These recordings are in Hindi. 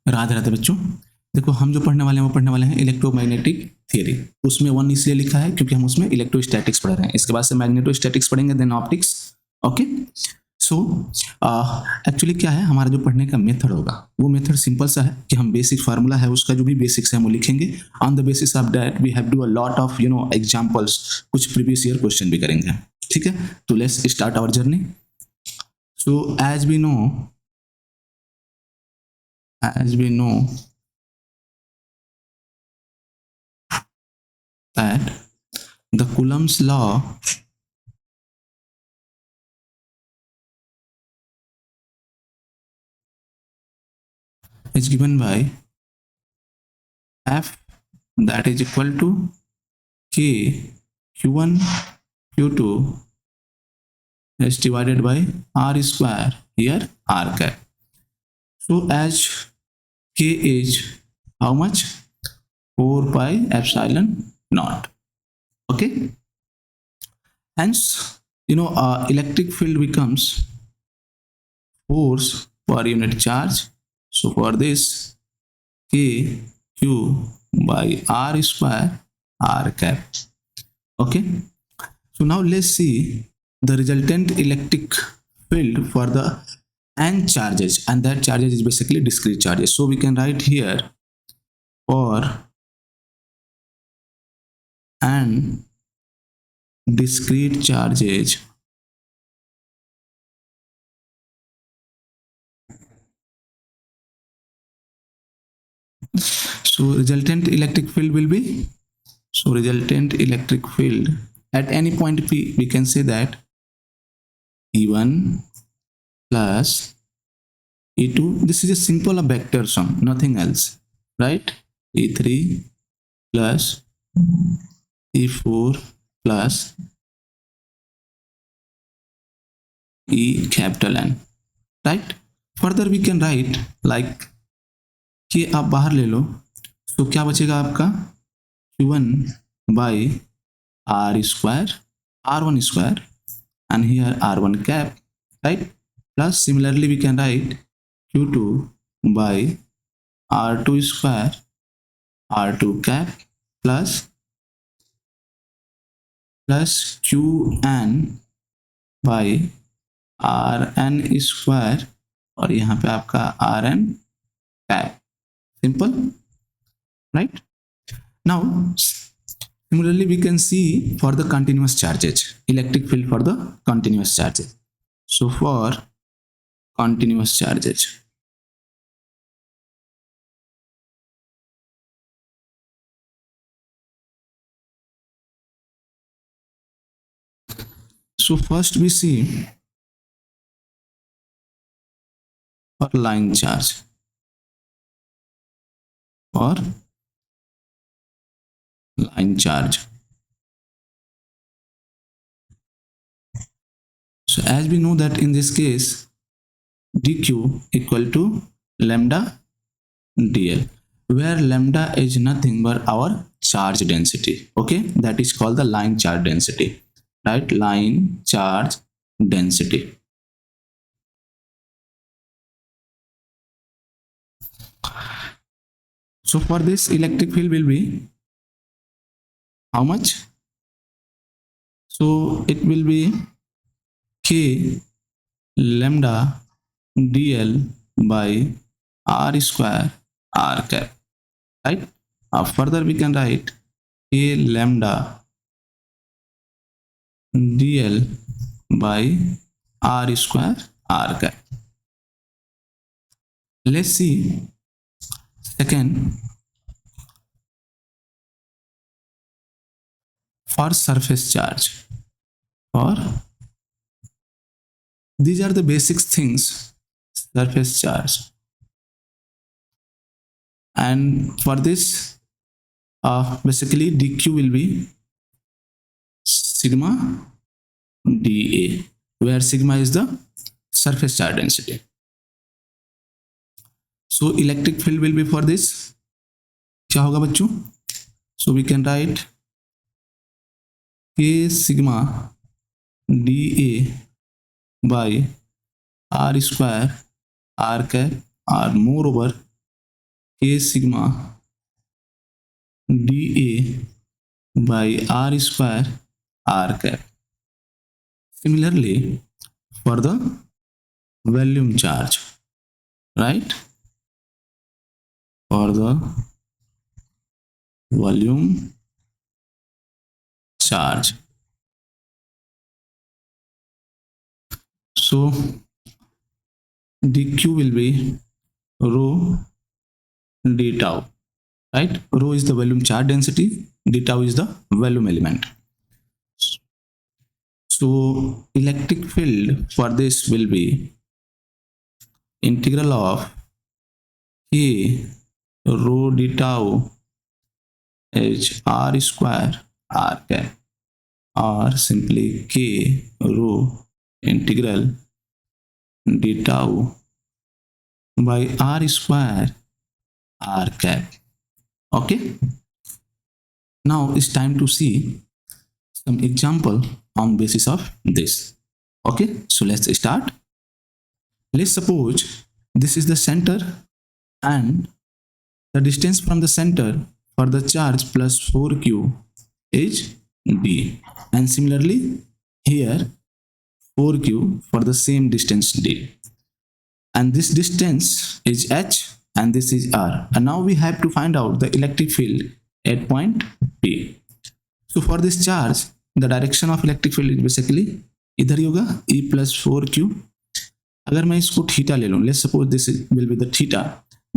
राधे राधे बच्चों। देखो हम जो पढ़ने वाले हैं वो पढ़ने वाले हैं इलेक्ट्रोमैग्नेटिक थियरी। उसमें 1 इसलिए लिखा है क्योंकि हम उसमें इलेक्ट्रोस्टैटिक्स पढ़ रहे हैं। इसके बाद से मैग्नेटोस्टैटिक्स पढ़ेंगे, then optics. Okay. So actually क्या है, हमारा जो पढ़ने का मेथड होगा वो मेथड सिंपल सा है कि हम बेसिक फार्मूला है उसका जो भी बेसिक्स है वो लिखेंगे। On the basis of that we have do a lot of examples, कुछ प्रीवियस ईयर क्वेश्चन भी करेंगे। ठीक है, तो let's start our journey. So as we know that the Coulomb's law is given by F, that is equal to K Q1 Q2 is divided by R square, here R cap. So as K is how much? 4 pi epsilon naught. Okay. Hence, electric field becomes force per unit charge. So for this, K Q by R square R cap. Okay. So now let's see the resultant electric field for the n charges, and that charges is basically discrete charges. So we can write here for n discrete charges, so resultant electric field will be, so resultant electric field at any point P, we can say that E1 plus E2, this is a simple vector sum, nothing else, right? E3 plus E4 plus E capital N, right? Further we can write like कि आप बाहर ले लो तो क्या बचेगा आपका Q1 by R square, R1 square and here R1 cap, right? Plus similarly we can write Q2 by R2 square, R2 cap plus Qn by Rn square और यहाँ पे आपका Rn cap. Simple, right? Now similarly we can see for the continuous charges, electric field for the continuous charges. So for continuous charges, so first we see for line charge, or line charge. So as we know that in this case dq equal to lambda dl, where lambda is nothing but our charge density. Okay, that is called the line charge density, right? Line charge density. So for this electric field will be how much? So it will be K lambda dl by R square R cap, right? Further we can write K lambda dl by R square R cap. Let's see second, for surface charge. For these are the basic things, surface charge, and for this basically dq will be sigma dA, where sigma is the surface charge density. So electric field will be for this, क्या होगा बच्चों? So we can write K sigma dA by R square R cap, or moreover K sigma dA by R square R cap. Similarly, for the volume charge, right? For the volume charge. So dq will be rho d tau, right? Rho is the volume charge density, d tau is the volume element. So electric field for this will be integral of K rho d tau h R square R cap, or simply K rho integral d tau by R square R cap. Okay, now it's time to see some example on basis of this. Okay, so let's start. Let's suppose this is the center and the distance from the center for the charge plus 4q is d, and similarly here 4q for the same distance d, and this distance is h and this is r, and now we have to find out the electric field at point P. So for this charge the direction of electric field is basically इधर ही होगा E plus 4q. अगर मैं इसको थीटा ले लूँ, let's suppose this will be the theta,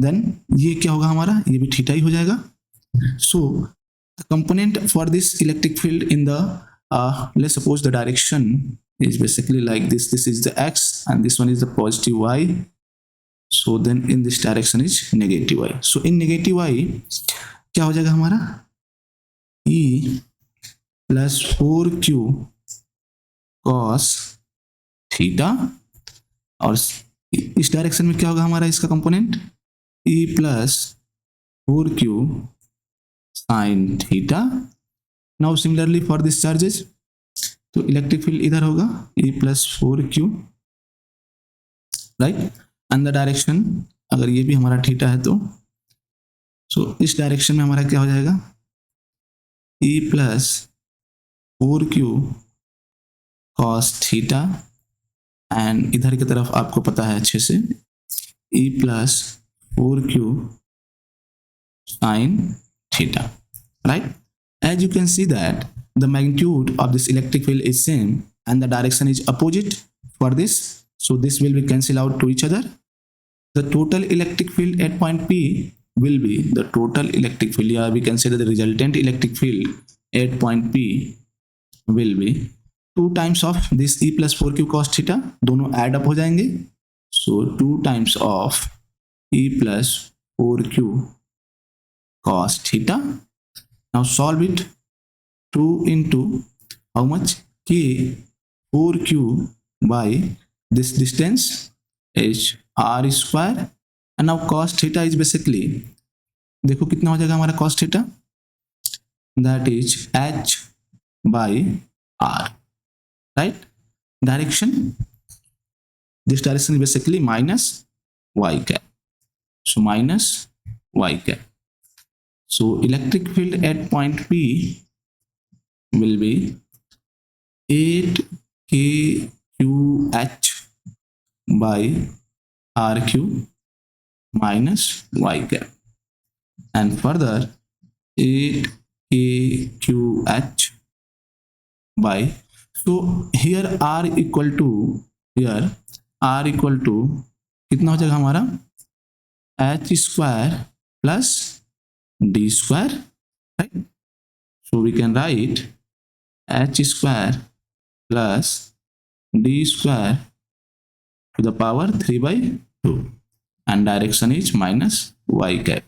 then ये क्या होगा हमारा, ये भी थीटा ही हो जाएगा. So the component for this electric field in the let's suppose the direction is basically like this. This is the x and this one is the positive y. So then in this direction is negative y. So in negative y क्या हो जाएगा हमारा, e plus 4q cos theta, और इस डायरेक्शन में क्या होगा हमारा इसका component, e plus 4q sin थीटा. Now similarly for this charges, तो इलेक्ट्रिक फील्ड इधर होगा E plus 4q, right, and the direction अगर ये भी हमारा थीटा है तो सो इस डायरेक्शन में हमारा क्या हो जाएगा, E plus 4q cos theta, and इधर की तरफ आपको पता है अच्छे से E plus 4q sin theta, right. As you can see that the magnitude of this electric field is same and the direction is opposite for this, so this will be cancel out to each other. The total electric field at point P will be the total electric field, yeah, we can say that the resultant electric field at point P will be 2 times of this E plus 4q cos theta, दोनों add up हो जाएंगे, so 2 times of E plus 4q cos theta. Now solve it. 2 into how much, k 4q by this distance h r square, and now cos theta is basically, देखो कितना हो जाएगा हमारा cos theta, that is h by r, right. Direction, this direction is basically minus y cap, so minus y cap. So electric field at point P will be 8kqh by rq minus y cap, and further 8kqh by, so here r equal to कितना हो जाएगा हमारा, h square plus d square, right. So we can write h square plus d square to the power 3 by 2, and direction is minus y cap.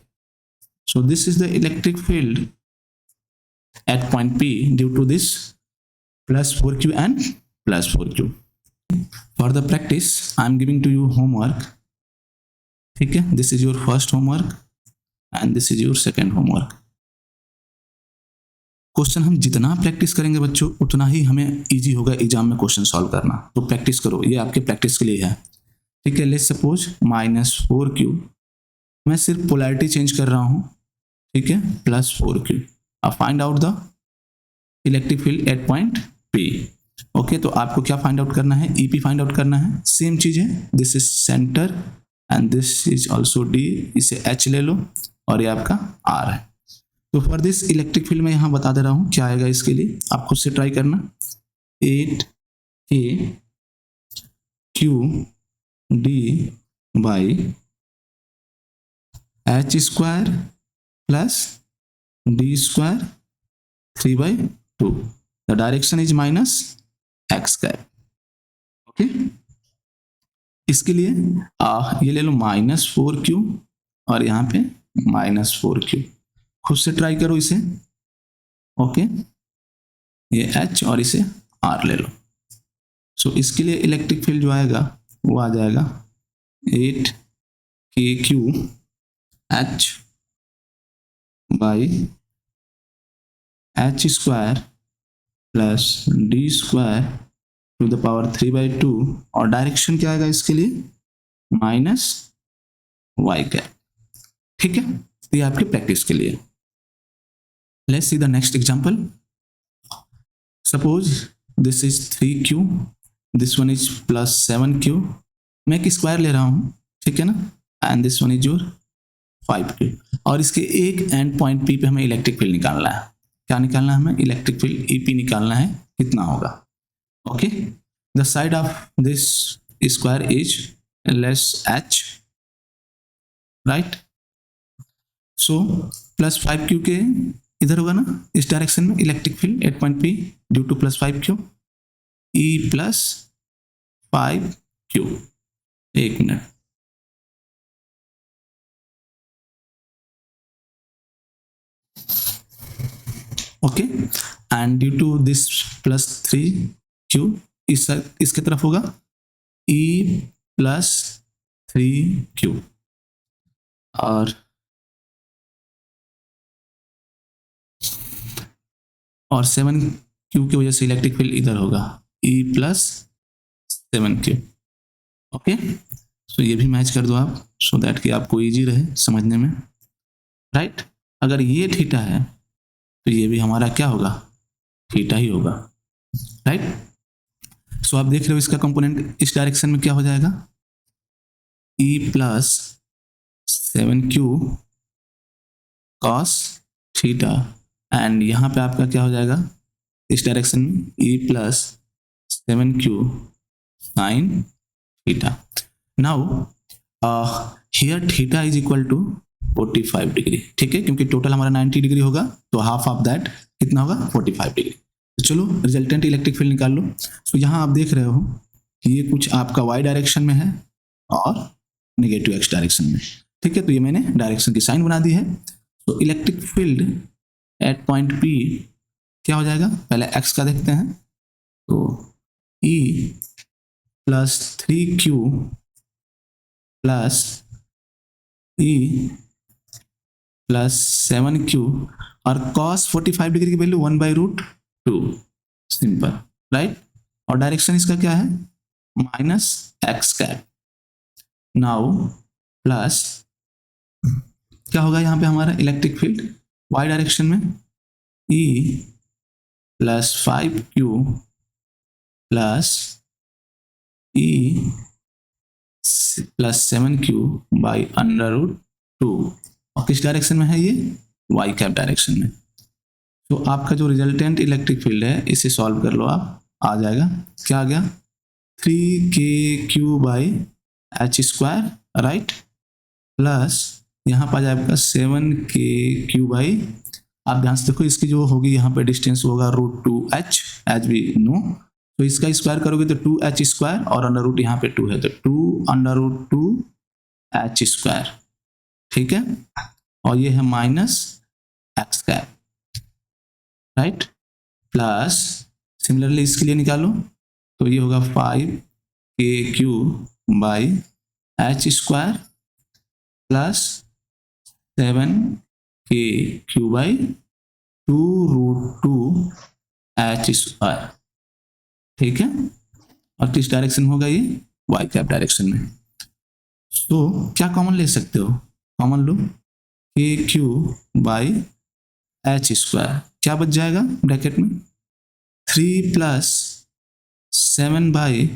So this is the electric field at point P due to this plus 4q and plus 4q. For the practice I am giving to you homework, ठीक है, this is your first homework and this is your second homework. Question हम जितना प्रैक्टिस करेंगे बच्चों उतना ही हमें इजी होगा एग्जाम में क्वेश्चन सॉल्व करना, तो प्रैक्टिस करो, ये आपके प्रैक्टिस के लिए है, ठीक है. लेट्स सपोज -4q मैं सिर्फ पोलैरिटी चेंज कर रहा हूँ, ठीक है, +4q। अब find out the electric field at point P। Okay, तो आपको क्या फाइंड आउट करना है, EP फाइंड आउट करना है। सेम चीज है, this is centre and this is also D, इसे H ले लो और ये आपका R है। तो फॉर दिस इलेक्ट्रिक फील्ड में यहाँ बता दे रहा हूँ क्या आएगा इसके लिए, आप खुद से ट्राई करना। 8kqd by h² plus d² 3/2। The direction is -x²। Okay, इसके लिए ये ले लो -4q और यहाँ पे -4q। खुद से ट्राई करो इसे। ओके, ये h और इसे r ले लो। सो इसके लिए इलेक्ट्रिक फील्ड जो आएगा वो आ जाएगा 8kq h by h² plus d² to the power 3/2 और डायरेक्शन क्या आएगा इसके लिए -y²। ठीक है, तो ये आपकी प्रैक्टिस के लिए। Let's see the next example. Suppose this is 3q, this one is +7q। मैं एक स्क्वायर ले रहा हूं, ठीक है ना, and this one is your 5q। और इसके एक एंड पॉइंट P पे हमें इलेक्ट्रिक फील्ड निकालना है। क्या निकालना है हमें, इलेक्ट्रिक फील्ड EP निकालना है, कितना होगा। Okay, the side of this square is h, right. So +5q के इधर होगा ना, इस डायरेक्शन में electric field at point P due to +5q, E + 5q। एक minute, okay, and due to this +3q इसके तरफ होगा E + 3q और 7q की वजह से इलेक्ट्रिक फील्ड इधर होगा E + 7q। ओके, सो ये भी मैच कर दो आप, सो दैट कि आपको इजी रहे समझने में, राइट। अगर ये थीटा है तो ये भी हमारा क्या होगा, थीटा ही होगा, राइट। सो आप देख रहे हो इसका कंपोनेंट इस डायरेक्शन में क्या हो जाएगा, E + 7q cos theta, and यहाँ पे आपका क्या हो जाएगा इस डायरेक्शन में E + 7q sin थीटा। Now here theta is equal to 45 degree, ठीक है, क्योंकि टोटल हमारा 90 डिग्री होगा, तो हाफ ऑफ दैट कितना होगा 45 डिग्री। तो चलो रिजल्टेंट इलेक्ट्रिक फील्ड निकाल लो। तो यहाँ आप देख रहे हो कि ये कुछ आपका y डायरेक्शन में है और नेगेटिव x डायरेक्शन में, ठीक है। तो ये मैंने डायरेक्शन की साइन बना दी है। तो electric field at point P क्या हो जाएगा, पहले x का देखते हैं। तो E + 3q plus E + 7q और cos 45 डिग्री की वैल्यू 1/√2, सिंपल, राइट। और डायरेक्शन इसका क्या है, -x²। नाउ प्लस क्या होगा यहाँ पे हमारा इलेक्ट्रिक फील्ड y डायरेक्शन में E + 5q plus E + 7q by √2। और किस डायरेक्शन में है ये, y डायरेक्शन में। तो आपका जो रिजल्टेंट इलेक्ट्रिक फील्ड है इसे सॉल्व कर लो आप, आ जाएगा क्या आ गया 3kq/h², राइट, प्लस यहाँ पर आ जाएगा आपका 7kq/, आप ध्यान से देखो इसकी जो होगी यहाँ पे डिस्टेंस होगा √2h, एज वी नो। तो इसका स्क्वायर करोगे तो 2h² और अंडर रूट यहाँ पे 2 है तो 2√2h², ठीक है। और ये है -x², राइट, प्लस सिमिलरली इसके लिए निकालो तो ये होगा 5kq/h² प्लस 7kq/2√2h², ठीक है। और किस डायरेक्शन होगा ये, y कैप डायरेक्शन में। तो क्या कॉमन ले सकते हो, कॉमन लो, के क्यू बाई एच स्क्वायर, क्या बच जाएगा ब्रैकेट में 3 प्लस 7 बाई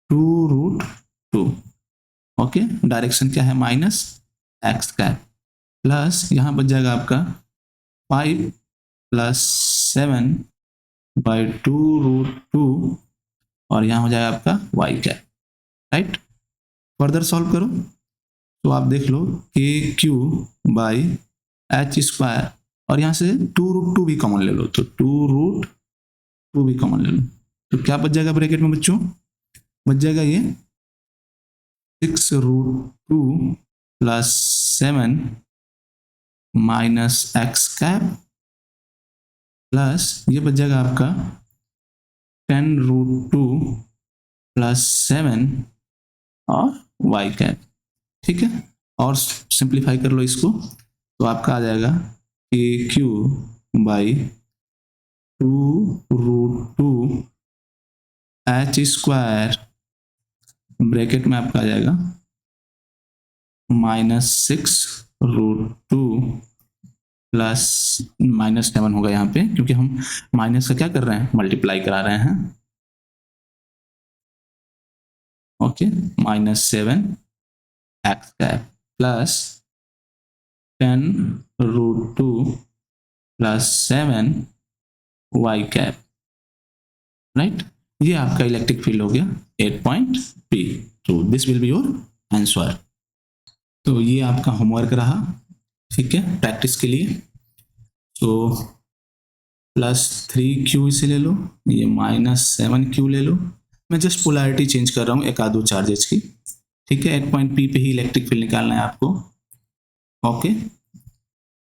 2√2। ओके, डायरेक्शन क्या है माइनस एक्स कैप, प्लस यहाँ बच जाएगा आपका 5 प्लस 7 बाई 2√2 और यहाँ हो जाएगा आपका Y cap, right. Further solve करो तो आप देख लो के क्यू बाई एच स्क्वायर और यहाँ से 2√2 भी कॉमन ले लो, तो 2√2 भी कॉमन ले लो, तो क्या बच जाएगा ब्रैकेट में बच्चों, बच जाएगा ये 6√2 plus 7 minus x cap plus ये बच जाएगा आपका 10√2 प्लस 7 और वाई कैप, ठीक है। और सिंप्लीफाई कर लो इसको तो आपका आ जाएगा के Q by 2√2 H square bracket में आपका आ जाएगा -6√2 प्लस -7 होगा यहाँ पे, क्योंकि हम माइनस का क्या कर रहे हैं, मल्टीप्लाई करा रहे हैं। Okay, -7 X cap plus 10√2 plus 7 Y cap, right. ये आपका इलेक्ट्रिक फील्ड हो गया 8 पॉइंट P, तो this will be your answer. तो ये आपका होमवर्क रहा, ठीक है, प्रैक्टिस के लिए। तो +3Q इसे ले लो, ये -7Q ले लो, मैं जस्ट पोलैरिटी चेंज कर रहा हूँ एक आधो चार्जेस की, ठीक है। 8 पॉइंट P पे ही इलेक्ट्रिक फील्ड निकालना है आपको। ओके,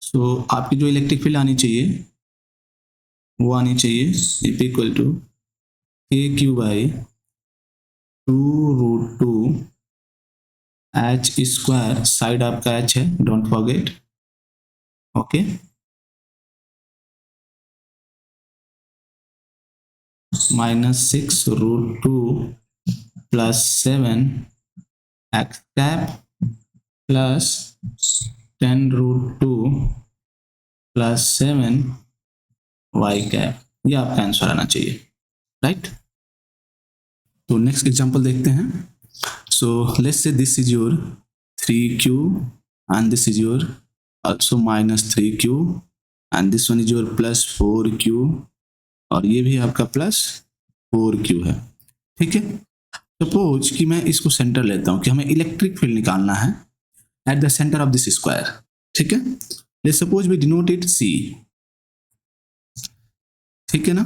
सो आपकी जो इलेक्ट्रिक फील्ड आनी चाहिए वो आनी चाहिए equal to K Q by 2√2 H square, side आपका एच है, don't forget. Okay, -6√2 plus 7 X cap plus 10√2 plus 7 Y cap, ये आपका आंसर आना चाहिए, राइट। तो नेक्स्ट एग्जांपल देखते हैं। So let's say this is your 3Q and this is your also -3Q and this one is your +4Q और ये भी आपका +4Q है, ठीक है। सपोज कि मैं इसको सेंटर लेता हूं कि हमें इलेक्ट्रिक फील्ड निकालना है at the centre of this square, ठीक है। Let's suppose we denote it C, ठीक है ना।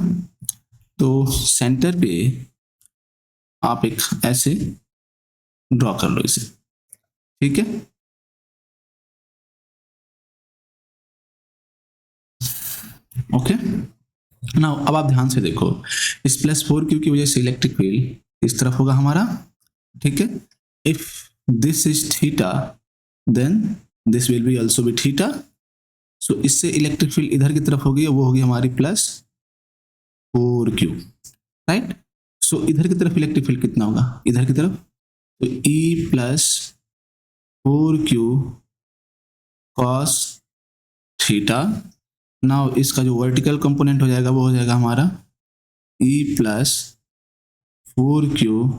तो सेंटर पे आप एक ऐसे ड्रॉ कर लो इसे, ठीक है। ओके, ना अब आप ध्यान से देखो, इस +4Q की वजह से इलेक्ट्रिक फील्ड इस तरफ होगा हमारा, ठीक है। If this is theta then this will be also be theta, so इससे इलेक्ट्रिक फील्ड इधर की तरफ होगी, वो होगी हमारी +4Q, राइट। सो इधर की तरफ इलेक्ट्रिक फील्ड कितना होगा, इधर की तरफ, तो E +4Q cos theta. Now इसका जो वर्टिकल कंपोनेंट हो जाएगा वो हो जाएगा हमारा E +4Q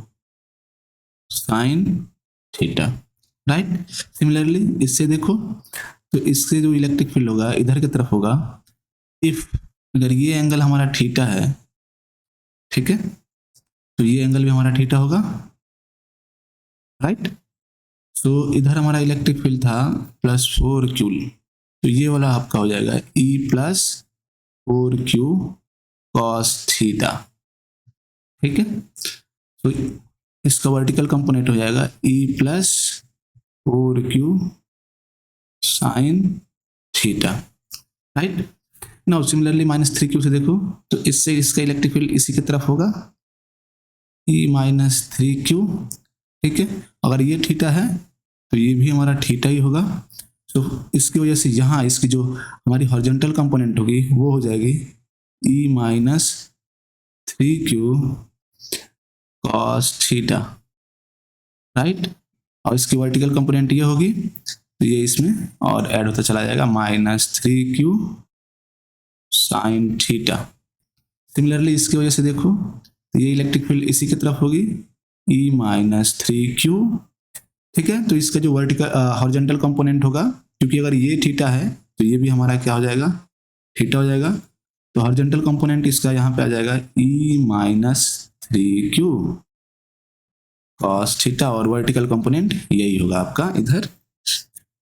sin theta, right. Similarly इससे देखो, तो इससे जो इलेक्ट्रिक फील्ड होगा इधर की तरफ होगा, इफ अगर ये एंगल हमारा थीटा है, ठीक है, तो ये एंगल भी हमारा थीटा होगा, राइट। सो इधर हमारा इलेक्ट्रिक फील्ड था +4Q, तो ये वाला आपका हो जाएगा E +4Q cos थीटा, ठीक है। तो इसका वर्टिकल कंपोनेंट हो जाएगा E +4Q sin theta, right. Now similarly -3Q से देखो, तो इससे इसका इलेक्ट्रिक फील्ड इसी की तरफ होगा, E -3Q, ठीक है। अगर ये थीटा है तो ये भी हमारा थीटा ही होगा, तो इसकी वजह से यहाँ इसकी जो हमारी हॉरिजॉन्टल कंपोनेंट होगी वो हो जाएगी E -3Q cos theta, right. और इसकी वर्टिकल कंपोनेंट ये होगी तो ये इसमें और ऐड होता चला जाएगा -3q साइन थीटा। सिमिलरली इसकी वजह से देखो तो ये इलेक्ट्रिक फील्ड इसी की तरफ होगी E-3q। ठीक है, तो इसका जो वर्टिकल हॉरिजॉन्टल कंपोनेंट होगा, क्योंकि अगर ये थीटा है तो ये भी हमारा क्या हो जाएगा, थीटा हो जाएगा। तो हॉरिजॉन्टल कंपोनेंट इसका यहाँ पे आ जाएगा E-3q cos थीटा, और वर्टिकल कंपोनेंट यही होगा आपका इधर,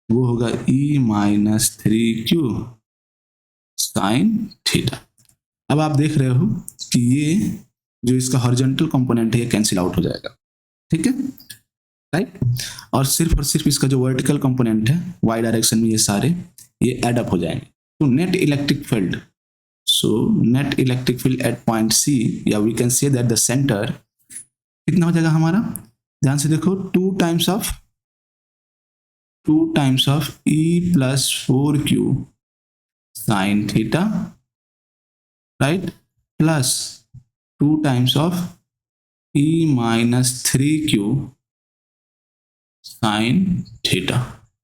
वो होगा E-3q साइन थीटा। अब आप देख रहे हो कि ये जो इसका हॉरिजॉन्टल कंपोनेंट है ये कैंसिल आउट हो जाएगा। ठीक है, राइट। और सिर्फ इसका जो वर्टिकल कंपोनेंट है वाई डायरेक्शन में ये सारे ये एड अप हो जाएंगे। तो net electric field, so net electric field at point C, या we can say that the center कितना हो जाएगा हमारा, ध्यान से देखो, 2 times of E+4q sine theta, right, plus 2 times of E-3q sine theta.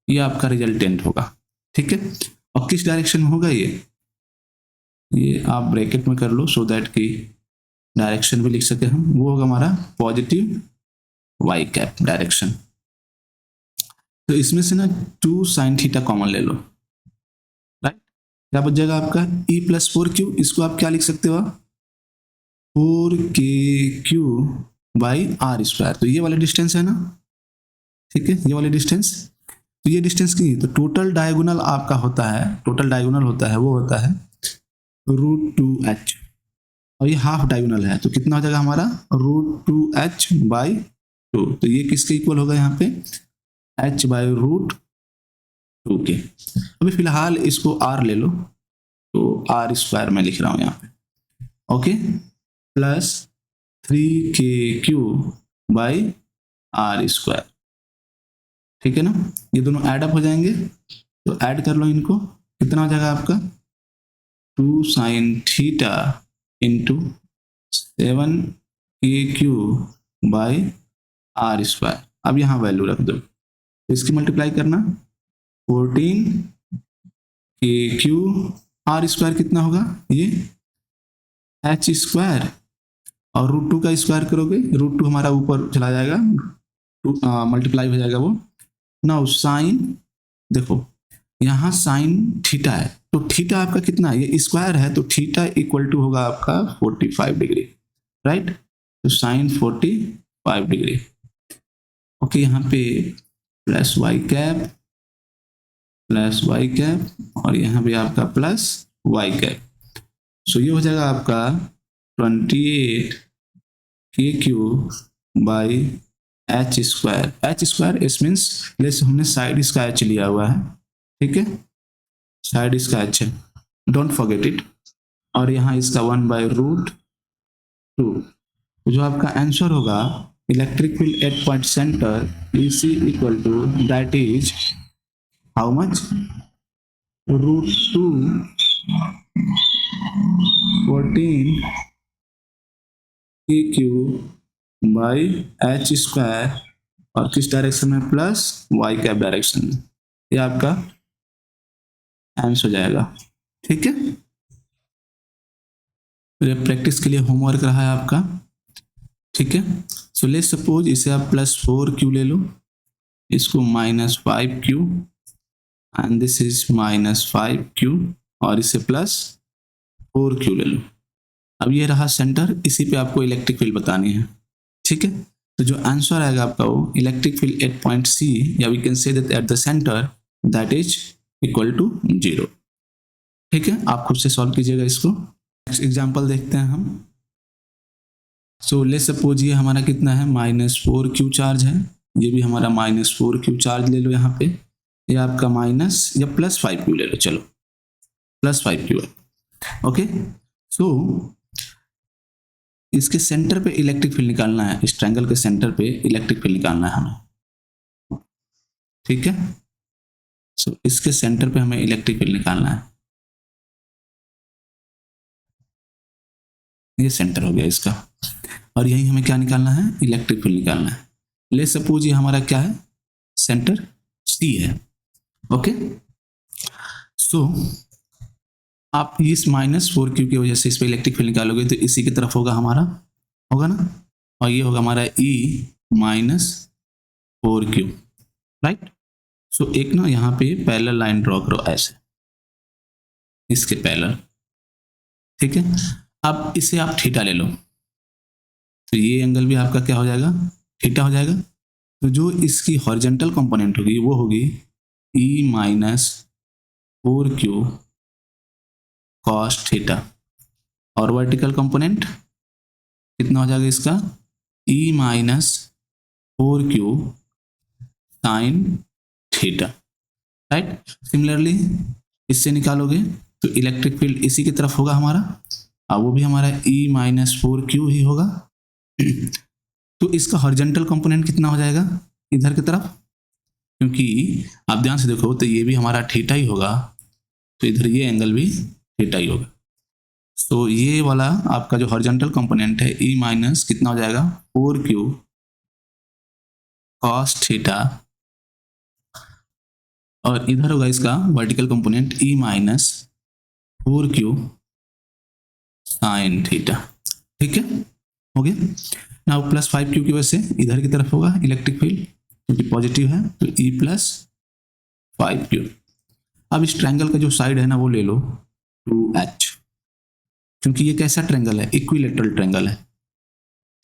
ये आपका रिजल्टेंट होगा। ठीक है, और किस डायरेक्शन में होगा ये आप ब्रैकेट में कर लो सो दैट कि डायरेक्शन भी लिख सके हम। वो होगा हमारा पॉजिटिव वाई कैप डायरेक्शन। तो इसमें से ना 2 साइन थीटा कॉमन ले लो, राइट। क्या बच जाएगा आपका E+4q, इसको आप क्या लिख सकते हो, 4kq बाई r²। तो ये वाला डिस्टेंस है ना, ठीक है, ये वाली डिस्टेंस। तो ये डिस्टेंस की तो टोटल डायगोनल आपका होता है, वो होता है √2h, और ये हाफ डायगोनल है तो कितना हो जाएगा हमारा √2h/2। तो ये किसके इक्वल होगा यहाँ पे, h/√2 के। अभी फिलहाल इसको r ले लो, तो r² मैं लिख रहा हूँ यहाँ पे, ओके, प्लस 3kq/r²। ठीक है ना, ये दोनों ऐड अप हो जाएंगे, तो ऐड कर लो इनको, कितना हो जाएगा आपका 2 साइन थीटा इंटू 7kq/r²। अब यहाँ वैल्यू रख दो, तो इसकी मल्टीप्लाई करना, 14kq/r² कितना होगा, ये h², और √2 का स्क्वायर करोगे, √2 हमारा ऊपर चला जाएगा, मल्टीप्लाई हो जाएगा वो। नाउ साइन, देखो यहाँ साइन थीटा है, तो थीटा आपका कितना है, ये स्क्वायर है, तो थीटा इक्वल टू होगा आपका 45 डिग्री, राइट। तो साइन 45 डिग्री, ओके। यहाँ पे प्लस वाई कैप, और यहाँ पे आपका प्लस वाई कैप। सो ये हो जाएगा आपका 28kq/h²। h² इस मीन्स लेस हमने साइड इसका h लिया हुआ है, ठीक है, साइड इसका h है, डोंट फॉरगेट इट। और यहाँ इसका 1/√2। जो आपका आंसर होगा electric field at point centre EC equal to that is how much, √2 14kq/h², और किस डायरेक्शन में, प्लस वाई कैप डायरेक्शन में। ये आपका आंसर हो जाएगा। ठीक है, प्रैक्टिस के लिए होमवर्क रहा है आपका। ठीक है, सो लेट्स सपोज इसे आप +4q ले लो, इसको -5q, and this is -5q, और इसे +4q ले लो। अब ये रहा सेंटर, इसी पे आपको इलेक्ट्रिक फील्ड बतानी है। ठीक है, तो जो आंसर आएगा आपका वो electric field at point C, या we can say that at the centre that is equal to 0। ठीक है, आप खुद से सॉल्व कीजिएगा इसको। नेक्स्ट एग्जांपल देखते हैं हम। सो लेट्स सपोज ये हमारा कितना है, -4q चार्ज है, ये भी हमारा -4q चार्ज ले लो यहाँ पे, ये आपका माइनस या +5q ले लो, चलो +5q है, ओके। सो इसके सेंटर पे इलेक्ट्रिक फील्ड निकालना है, इस ट्रायंगल के सेंटर पे इलेक्ट्रिक फील्ड निकालना है हमें। ठीक है, सो इसके सेंटर पे हमें इलेक्ट्रिक फील्ड निकालना है, ये सेंटर हो गया इसका, और यही हमें क्या निकालना है, इलेक्ट्रिक फील्ड निकालना है। लेट्स सपोज ये हमारा क्या है, सेंटर C है, ओके, सो आप इस -4Q की वजह से इस पे इलेक्ट्रिक फील्ड निकालोगे तो इसी की तरफ होगा हमारा, होगा ना, और ये होगा हमारा E -4Q, राइट। सो एक ना यहाँ पे पैरेलल लाइन ड्रॉ करो ऐसे, इसके पैरेलल, ठीक है। अब इसे आप थीटा ले लो, तो ये एंगल भी आपका क्या हो जाएगा, थीटा हो जाएगा। तो जो इसकी हॉरिजॉन्टल कंपोनेंट होगी वो होगी E -4Q cos थीटा, और वर्टिकल कंपोनेंट कितना हो जाएगा इसका, E -4Q sin theta, right. Similarly इससे निकालोगे तो इलेक्ट्रिक फील्ड इसी की तरफ होगा हमारा, और वो भी हमारा E -4Q ही होगा। तो इसका हॉरिजॉन्टल कंपोनेंट कितना हो जाएगा इधर की तरफ, क्योंकि आप ध्यान से देखो तो ये भी हमारा थीटा ही होगा, तो इधर ये एंगल भी थीटा ही होगा। तो ये वाला आपका जो हॉरिजॉन्टल कंपोनेंट है E माइनस कितना हो जाएगा 4Q cos थीटा, और इधर होगा इसका vertical component E -4Q sin theta, ठीक है, हो गया। नाउ +5Q की वजह से इधर की तरफ होगा इलेक्ट्रिक फील्ड, क्योंकि पॉजिटिव है तो E +5Q। अब इस ट्रायंगल का जो साइड है ना वो ले लो 2H, क्योंकि ये कैसा ट्रायंगल है, इक्विलेटरल ट्रायंगल है,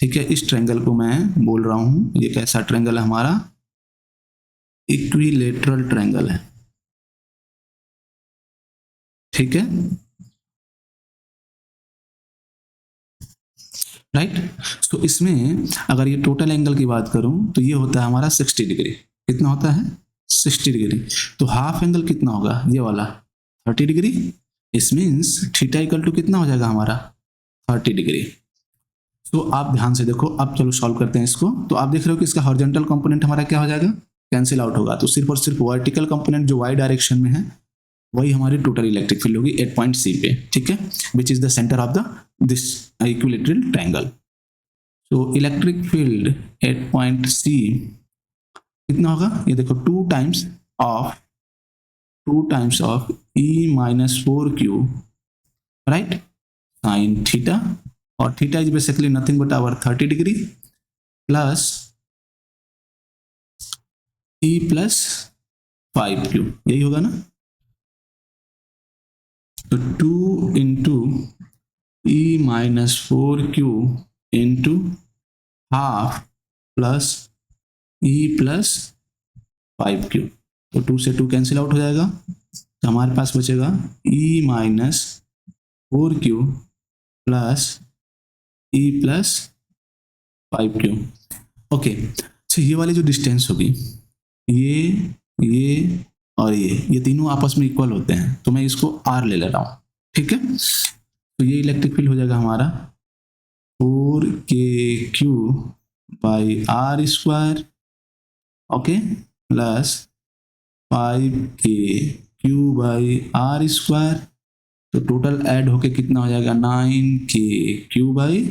ठीक है। इस ट्रायंगल को मैं बोल रहा हूं ये कैसा ट्रायंगल है हमारा, इक्विलेटरल ट्रायंगल है, ठीक है, राइट। तो इसमें अगर ये टोटल एंगल की बात करूं तो ये होता है हमारा 60 डिग्री, कितना होता है 60 डिग्री। तो हाफ एंगल कितना होगा ये वाला 30 डिग्री, इस मीन्स थीटा इक्वल टू कितना हो जाएगा हमारा 30 डिग्री। तो आप ध्यान से देखो, अब चलो सॉल्व करते हैं इसको। तो आप देख रहे हो कि इसका हॉरिजॉन्टल कंपोनेंट हमारा क्या हो जाएगा, कैंसिल आउट होगा, तो सिर्फ और सिर्फ वर्टिकल कंपोनेंट जो वाई डायरेक्शन में है वही हमारी टोटल इलेक्ट्रिक फील्ड होगी 8 पॉइंट C पे, ठीक है, which is the centre of the this equilateral triangle. तो इलेक्ट्रिक फील्ड 8 पॉइंट C कितना होगा, ये देखो 2 times of E -4Q, right, sine theta, और theta is basically nothing but our 30 degree plus E +5Q, यही होगा ना। तो 2 into E -4Q into half plus E +5Q, तो 2 से 2 कैंसिल आउट हो जाएगा, तो हमारे पास बचेगा E -4Q plus E +5Q। Okay, तो ये वाली जो डिस्टेंस होगी ये और ये तीनों आपस में इक्वल होते हैं, तो मैं इसको R ले रहा हूँ, ठीक है। तो ये इलेक्ट्रिक फील्ड हो जाएगा हमारा 4KQ by R², okay, plus 5KQ by R², तो टोटल ऐड होके कितना हो जाएगा 9KQ बाई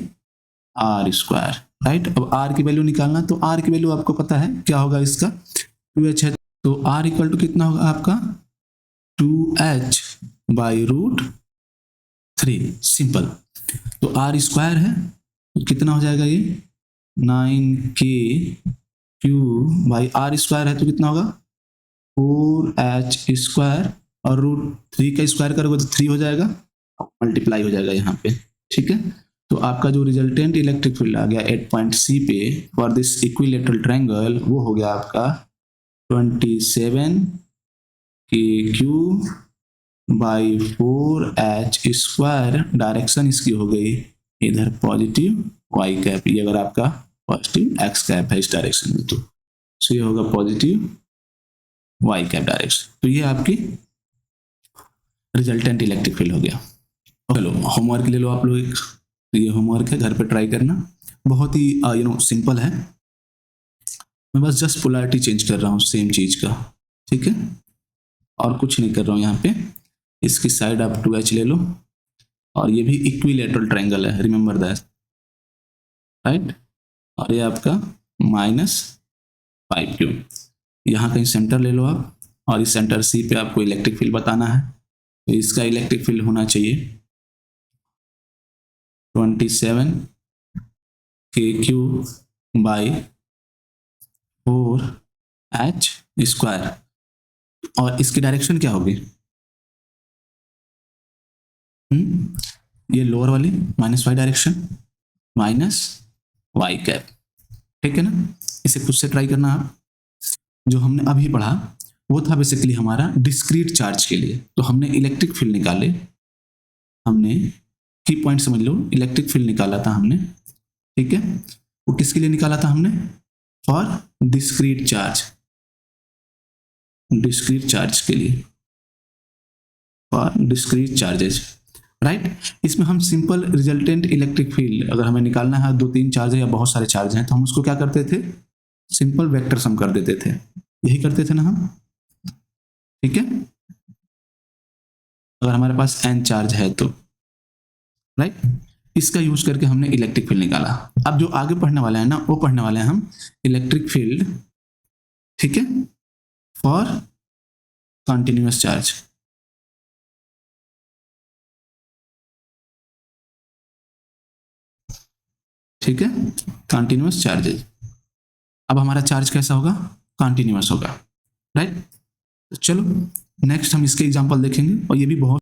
R², राइट। अब R की वैल्यू निकालना, तो R की वैल्यू आपको पता है क्या होगा, इसका 2H है, तो R इक्वल टू कितना होगा आपका 2H बाई √3, सिंपल। तो R² है तो कितना हो जाएगा ये 9KQ बाई R² है तो कितना होगा 4H², और √3 का स्क्वायर करोगे तो 3 हो जाएगा, मल्टीप्लाई हो जाएगा यहाँ पे, ठीक है। तो आपका जो रिजल्टेंट इलेक्ट्रिक फील्ड आ गया 8 पॉइंट C पे फॉर दिस इक्विलेटरल ट्रायंगल, वो हो गया आपका 27KQ बाई 4H², डायरेक्शन इसकी हो गई इधर पॉजिटिव y कैप, ये अगर आपका पॉजिटिव x कैप है इस डायरेक्शन में, तो ये होगा पॉजिटिव y कैप डायरेक्शन। तो ये आपकी रिजल्टेंट इलेक्ट्रिक फील्ड हो गया। चलो होमवर्क ले लो आप लोग एक, तो ये होमवर्क है, घर पे ट्राई करना, बहुत ही सिंपल है, मैं बस जस्ट पोलैरिटी चेंज कर रहा हूँ सेम चीज का, ठीक है, और कुछ नहीं कर रहा हूँ यहाँ पे। इसकी साइड आप 2H ले लो, और ये भी इक्विलेटरल ट्रायंगल है, रिमेंबर दैट, राइट, और ये आपका -5Q, यहाँ कहीं सेंटर ले लो आप, और इस सेंटर सी पे आपको इलेक्ट्रिक फील्ड बताना है। तो इसका इलेक्ट्रिक फील्ड होना चाहिए 27 KQ/4H²। और इसकी डायरेक्शन क्या होगी? ये लोअर वाली -y डायरेक्शन -y कैप, ठीक है ना। इसे खुद से ट्राई करना आप। जो हमने अभी पढ़ा वो था बेसिकली हमारा डिस्क्रीट चार्ज के लिए। तो हमने इलेक्ट्रिक फील्ड निकाले, हमने की पॉइंट समझ लो, इलेक्ट्रिक फील्ड निकाला था हमने, ठीक है। वो किसके लिए निकाला था हमने? For discrete charge, discrete charge के लिए, फॉर डिस्क्रीट चार्जेस, राइट। इसमें हम सिंपल रिजल्टेंट इलेक्ट्रिक फील्ड अगर हमें निकालना है, 2-3 चार्ज है या बहुत सारे चार्ज हैं, तो हम उसको क्या करते थे? सिंपल वेक्टर सम कर देते थे। यही करते थे ना हम, ठीक है। अगर हमारे पास n चार्ज है तो, राइट। इसका यूज करके हमने इलेक्ट्रिक फील्ड निकाला। अब जो आगे पढ़ने वाला है ना, वो पढ़ने वाले हैं हम इलेक्ट्रिक फील्ड, ठीक है, फॉर कंटिन्यूअस चार्ज। ठीक है, कंटिन्यूअस चार्जेज। अब हमारा चार्ज कैसा होगा? कंटिन्यूअस होगा, राइट। चलो नेक्स्ट हम इसके एग्जांपल देखेंगे, और ये भी बहुत